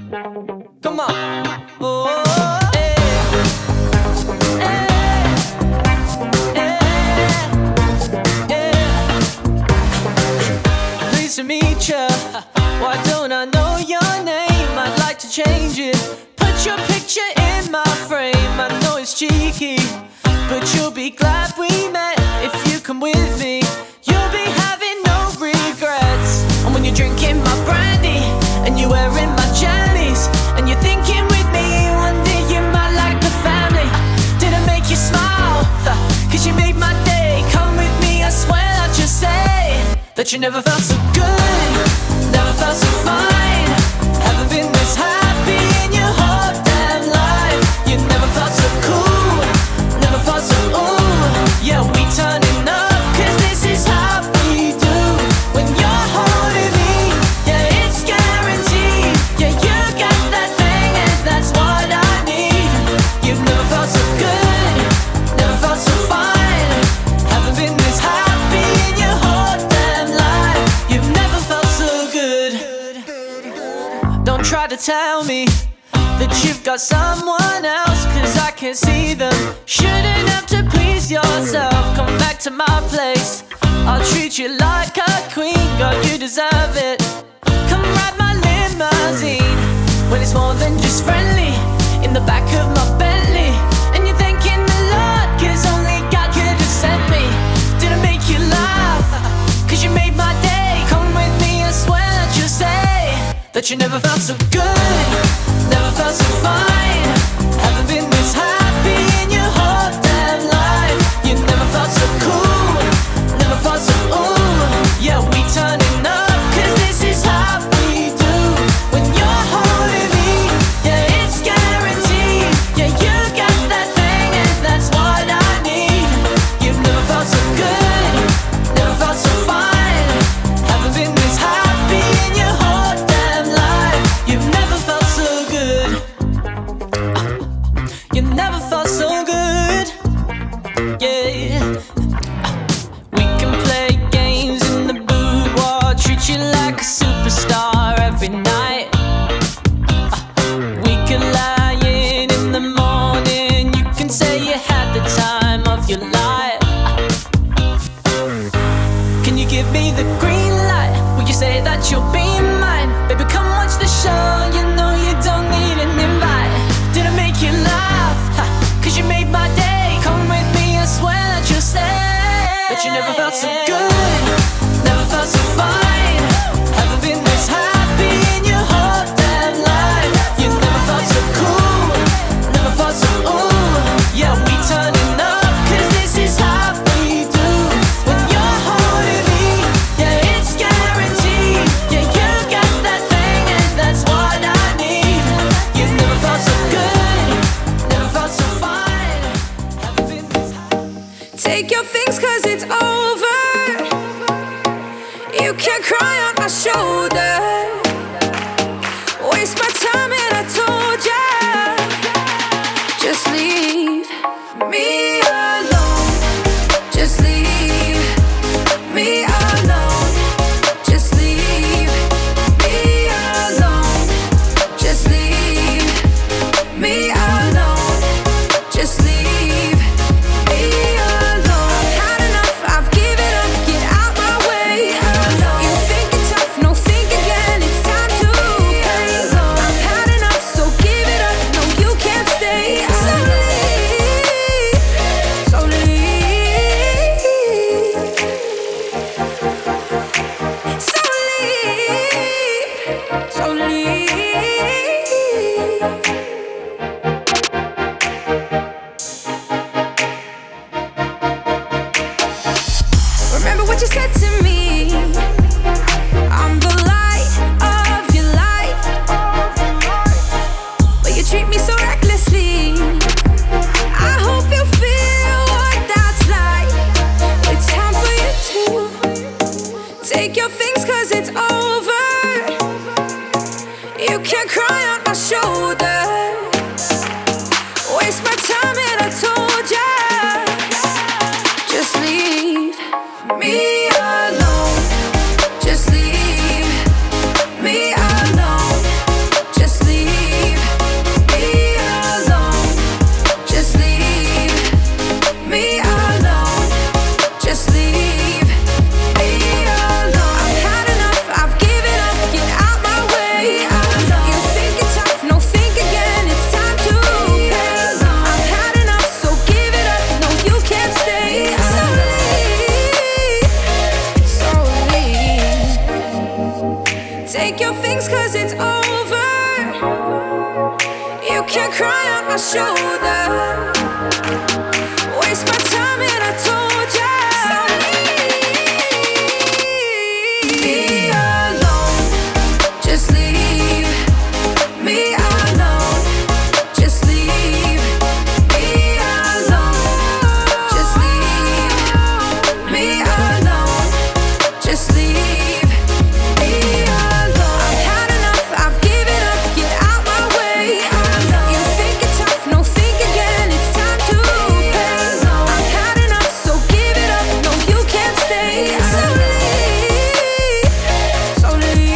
Come on. Oh, hey. Hey. Hey. Yeah. Pleased to meet ya. Why don't I know your name? I'd like to change it. Put your picture in my frame. I know it's cheeky, but you'll be glad we met. If you come with me, you'll be having no regrets. And when you're drinking my brandy and you're wearing my jammies and you're thinking with me, one day you might like the family. Didn't make you smile, cause you made my day. Come with me, I swear I'll just say that you never felt so good, never felt so fine. Haven't been this happy in your whole damn life. You never felt so cool, never felt so ooh. Yeah, we turning up, cause this is how we do. When you're holding me, yeah, it's guaranteed. Yeah, you got that thing and that's what I need. You've never felt so good, never felt so fine. Haven't been this happy in your whole damn life. You've never felt so good. Don't try to tell me that you've got someone else, cause I can't see them. Shouldn't have to please yourself. Come back to my place, I'll treat you like a queen. God, you deserve it. Come ride my limousine when it's more than just friendly. In the back of my Bentley, and you're thanking the Lord, cause only God could have sent me. Didn't make you laugh, cause you made my day. Come with me, I swear that you'll say that you never felt so good, never felt so fine. Haven't been this happy in your whole damn life. You never felt so cool, never felt so ooh. Yeah, we turning up, cause this is how we do. When you're holding me, yeah, it's guaranteed. Yeah, you got that thing and that's what I need. You've never felt so good, never felt so fine. Haven't been this happy in your whole damn life. You've never felt so good. You never felt so good. Yeah. We can play games in the boudoir, treat you like a superstar every night. We can lie in the morning. You can say you had the time of your life. Can you give me the green light? Will you say that you'll be mine? Baby, come watch the show. You know you don't need an invite. Didn't make you laugh, cause you made my day. Come with me, I swear that you'll say that you never felt so good, never felt so fine. Haven't been this happy in your whole damn life. You never felt so cool, never felt so ooh. Yeah, we turning up, cause this is how we do. When you're holding me, yeah, it's guaranteed. Yeah, you got that thing and that's what I need. You never felt so good, never felt so fine. Haven't been this happy. Take your things cause it's over. You can't cry on my shoulder. Waste my time and I told ya, just leave me alone. Just leave me alone. Just leave me alone. Just leave me alone. Just leave me alone. I've had enough, I've given up, get out my way. You think it's tough, no think again, it's time to pay. I've had enough, so give it up, no you can't stay. So leave, so leave, so leave, so leave. Remember what you said to me. I'm the light of your life, but you treat me so recklessly. I hope you feel what that's like. It's time for you to take your things cause it's over. You can't cry on my shoulder. Waste my time and I told ya, just leave me alone. Just leave me alone. Just leave it's over. You can cry on my shoulder. Waste my time and I told ya. So leave me alone. Just leave me alone. Just leave me alone. Just leave me alone. Just leave me alone. I've had enough, I've given up, get out my way. You think it's tough, no think again, it's time to pay. I've had enough, so give it up, no you can't stay. So leave, so leave.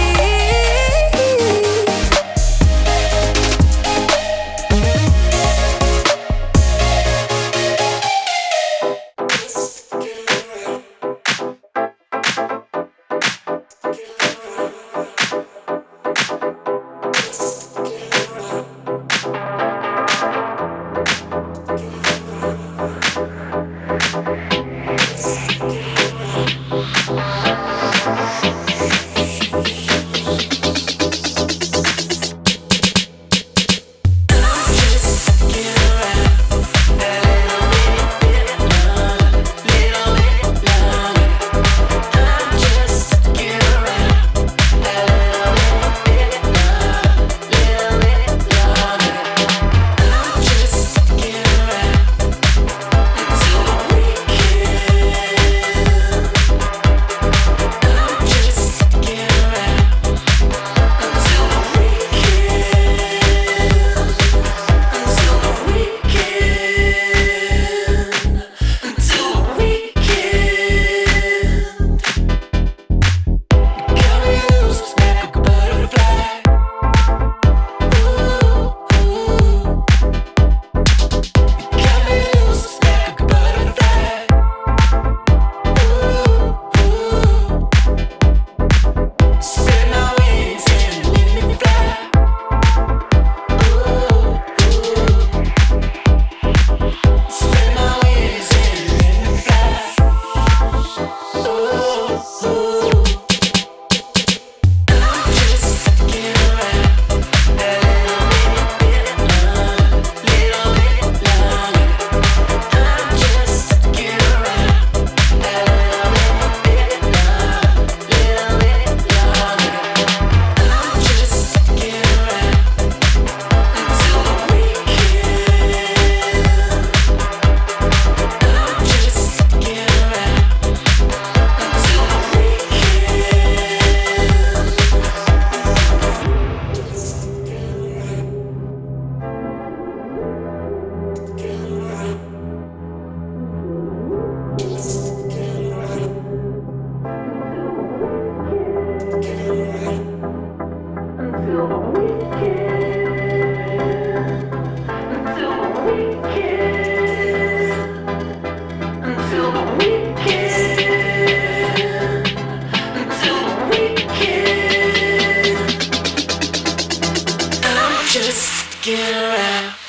Until the weekend. I'm just getting around.